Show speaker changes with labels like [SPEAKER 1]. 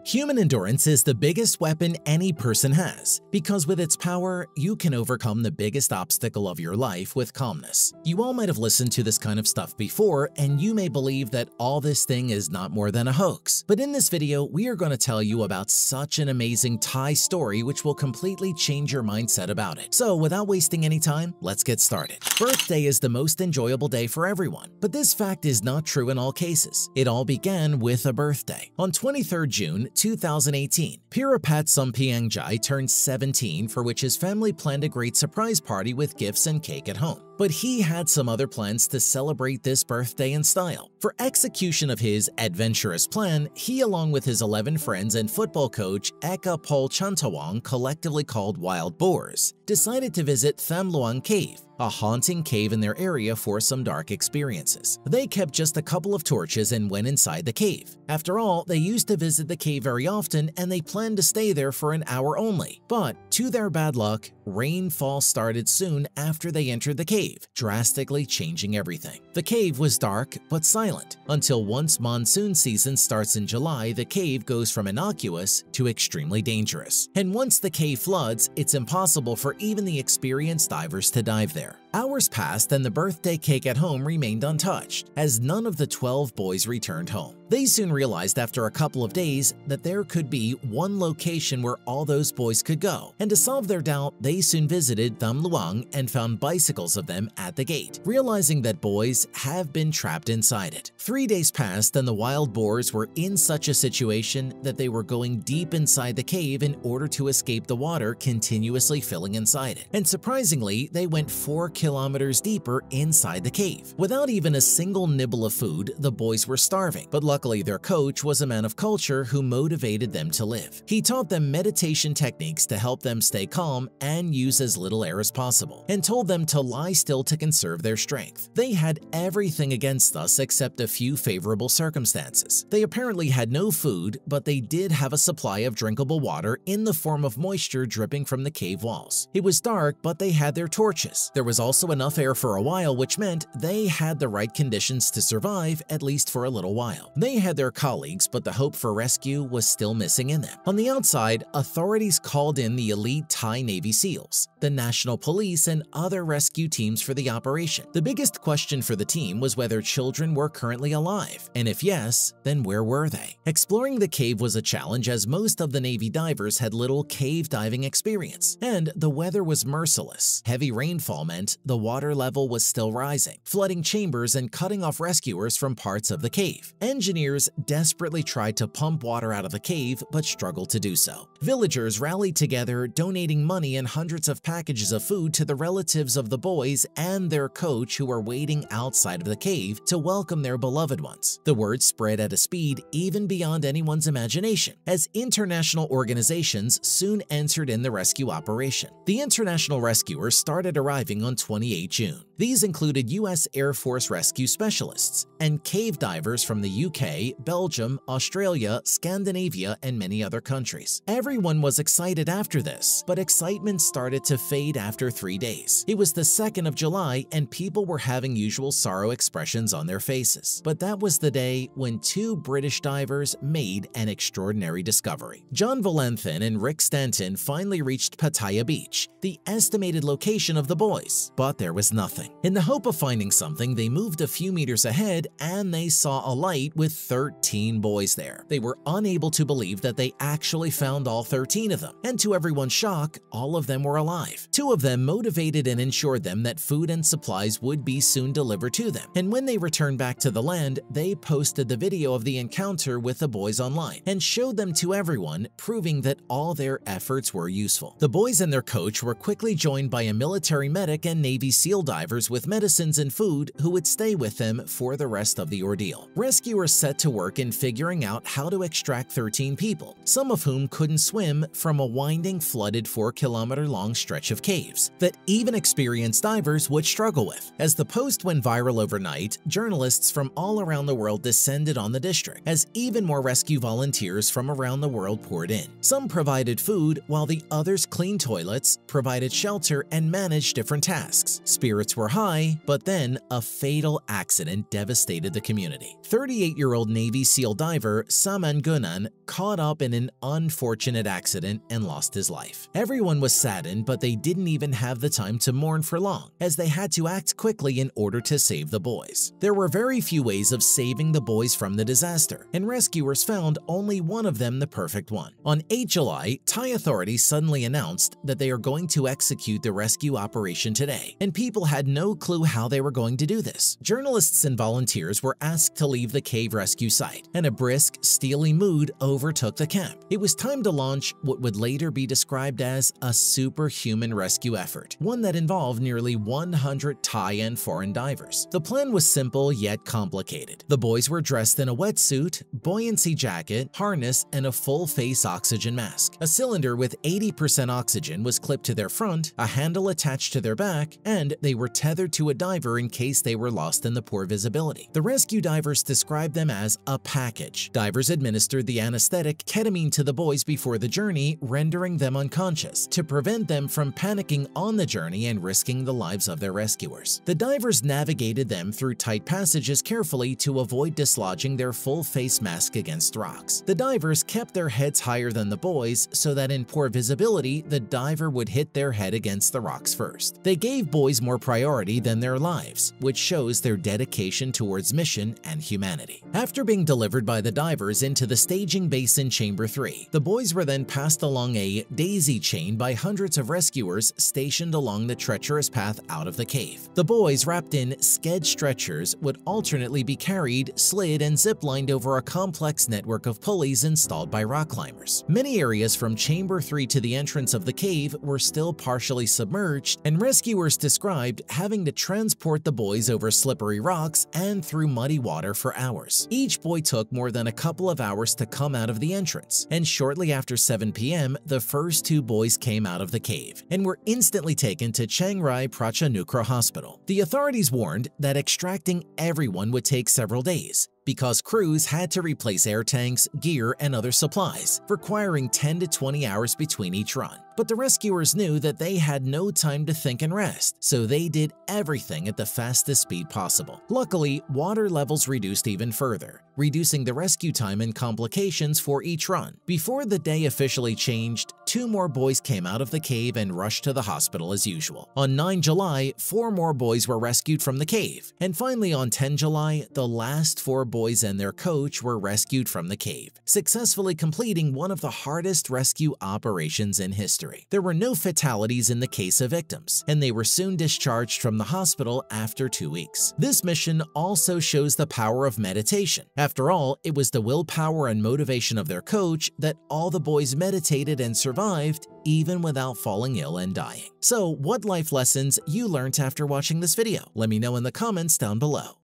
[SPEAKER 1] Human endurance is the biggest weapon any person has, because with its power, you can overcome the biggest obstacle of your life with calmness. You all might have listened to this kind of stuff before, and you may believe that all this thing is not more than a hoax. But in this video, we are going to tell you about such an amazing Thai story which will completely change your mindset about it. So without wasting any time, let's get started. Birthday is the most enjoyable day for everyone, but this fact is not true in all cases. It all began with a birthday. On 23rd June 2018, Peerapat Sompiangjai turned 17, for which his family planned a great surprise party with gifts and cake at home. But he had some other plans to celebrate this birthday in style. For execution of his adventurous plan, he, along with his 11 friends and football coach Ekkapol Chantawong, collectively called Wild Boars, decided to visit Tham Luang cave, a haunting cave in their area, for some dark experiences. They kept just a couple of torches and went inside the cave. After all, they used to visit the cave very often and they planned to stay there for an hour only. But to their bad luck, rainfall started soon after they entered the cave, drastically changing everything. The cave was dark but silent, until once monsoon season starts in July, the cave goes from innocuous to extremely dangerous. And once the cave floods, it's impossible for even the experienced divers to dive there. Hours passed and the birthday cake at home remained untouched, as none of the 12 boys returned home. They soon realized after a couple of days that there could be one location where all those boys could go, and to solve their doubt, they soon visited Tham Luang and found bicycles of them at the gate, realizing that boys have been trapped inside it. 3 days passed and the wild boars were in such a situation that they were going deep inside the cave in order to escape the water continuously filling inside it. And surprisingly, they went 4 kilometers deeper inside the cave. Without even a single nibble of food, the boys were starving, but luckily their coach was a man of culture who motivated them to live. He taught them meditation techniques to help them stay calm and use as little air as possible, and told them to lie still to conserve their strength. They had everything against us except a few favorable circumstances. They apparently had no food, but they did have a supply of drinkable water in the form of moisture dripping from the cave walls. It was dark, but they had their torches. There was also enough air for a while, which meant they had the right conditions to survive, at least for a little while. They had their colleagues, but the hope for rescue was still missing in them. On the outside, authorities called in the elite Thai Navy SEALs, the National Police, and other rescue teams for the operation. The biggest question for the team was whether children were currently alive, and if yes, then where were they? Exploring the cave was a challenge, as most of the Navy divers had little cave diving experience, and the weather was merciless. Heavy rainfall meant the water level was still rising, flooding chambers and cutting off rescuers from parts of the cave. Engineers desperately tried to pump water out of the cave, but struggled to do so. Villagers rallied together, donating money and hundreds of packages of food to the relatives of the boys and their coach, who were waiting outside of the cave to welcome their beloved ones. The word spread at a speed even beyond anyone's imagination, as international organizations soon entered in the rescue operation. The international rescuers started arriving on 28 June. These included U.S. Air Force rescue specialists and cave divers from the UK, Belgium, Australia, Scandinavia, and many other countries. Everyone was excited after this, but excitement started to fade after 3 days. It was the 2nd of July and people were having usual sorrow expressions on their faces. But that was the day when 2 British divers made an extraordinary discovery. John Valenthin and Rick Stanton finally reached Pattaya Beach, the estimated location of the boys, but there was nothing. In the hope of finding something, they moved a few meters ahead and they saw a light with 13 boys there. They were unable to believe that they actually found all 13 of them, and to everyone's shock, all of them were alive. 2 of them motivated and ensured them that food and supplies would be soon delivered to them, and when they returned back to the land, they posted the video of the encounter with the boys online and showed them to everyone, proving that all their efforts were useful. The boys and their coach were quickly joined by a military medic and Navy SEAL divers with medicines and food who would stay with them for the rest of the ordeal. Rescuers set to work in figuring out how to extract 13 people, some of whom couldn't swim, from a winding, flooded 4-kilometer-long stretch of caves that even experienced divers would struggle with. As the post went viral overnight, journalists from all around the world descended on the district, as even more rescue volunteers from around the world poured in. Some provided food, while the others cleaned toilets, provided shelter, and managed different tasks. Spirits were high, but then a fatal accident devastated devastated the community. 38-year-old Navy SEAL diver Saman Gunan caught up in an unfortunate accident and lost his life. Everyone was saddened, but they didn't even have the time to mourn for long, as they had to act quickly in order to save the boys. There were very few ways of saving the boys from the disaster, and rescuers found only one of them the perfect one. On 8 July, Thai authorities suddenly announced that they are going to execute the rescue operation today, and people had no clue how they were going to do this. Journalists and volunteers were asked to leave the cave rescue site, and a brisk, steely mood overtook the camp. It was time to launch what would later be described as a superhuman rescue effort, one that involved nearly 100 Thai and foreign divers. The plan was simple yet complicated. The boys were dressed in a wetsuit, buoyancy jacket, harness, and a full-face oxygen mask. A cylinder with 80% oxygen was clipped to their front, a handle attached to their back, and they were tethered to a diver in case they were lost in the poor visibility. The rescue divers described them as a package. Divers administered the anesthetic ketamine to the boys before the journey, rendering them unconscious, to prevent them from panicking on the journey and risking the lives of their rescuers. The divers navigated them through tight passages carefully to avoid dislodging their full-face mask against rocks. The divers kept their heads higher than the boys so that in poor visibility, the diver would hit their head against the rocks first. They gave boys more priority than their lives, which shows their dedication towards mission and humanity. After being delivered by the divers into the staging base in Chamber 3, the boys were then passed along a daisy chain by hundreds of rescuers stationed along the treacherous path out of the cave. The boys, wrapped in sked stretchers, would alternately be carried, slid, and zip-lined over a complex network of pulleys installed by rock climbers. Many areas from Chamber 3 to the entrance of the cave were still partially submerged, and rescuers described having to transport the boys over slippery rocks and through muddy water for hours. Each boy took more than a couple of hours to come out of the entrance, and shortly after 7 p.m., the first 2 boys came out of the cave and were instantly taken to Chiang Rai Prachanukra Hospital. The authorities warned that extracting everyone would take several days, because crews had to replace air tanks, gear, and other supplies, requiring 10 to 20 hours between each run. But the rescuers knew that they had no time to think and rest, so they did everything at the fastest speed possible. Luckily, water levels reduced even further, reducing the rescue time and complications for each run. Before the day officially changed, 2 more boys came out of the cave and rushed to the hospital as usual. On 9 July, 4 more boys were rescued from the cave, and finally on 10 July, the last 4 boys and their coach were rescued from the cave, successfully completing one of the hardest rescue operations in history. There were no fatalities in the case of victims, and they were soon discharged from the hospital after 2 weeks. This mission also shows the power of meditation. After all, it was the willpower and motivation of their coach that all the boys meditated and survived, even without falling ill and dying. So, what life lessons you learned after watching this video? Let me know in the comments down below.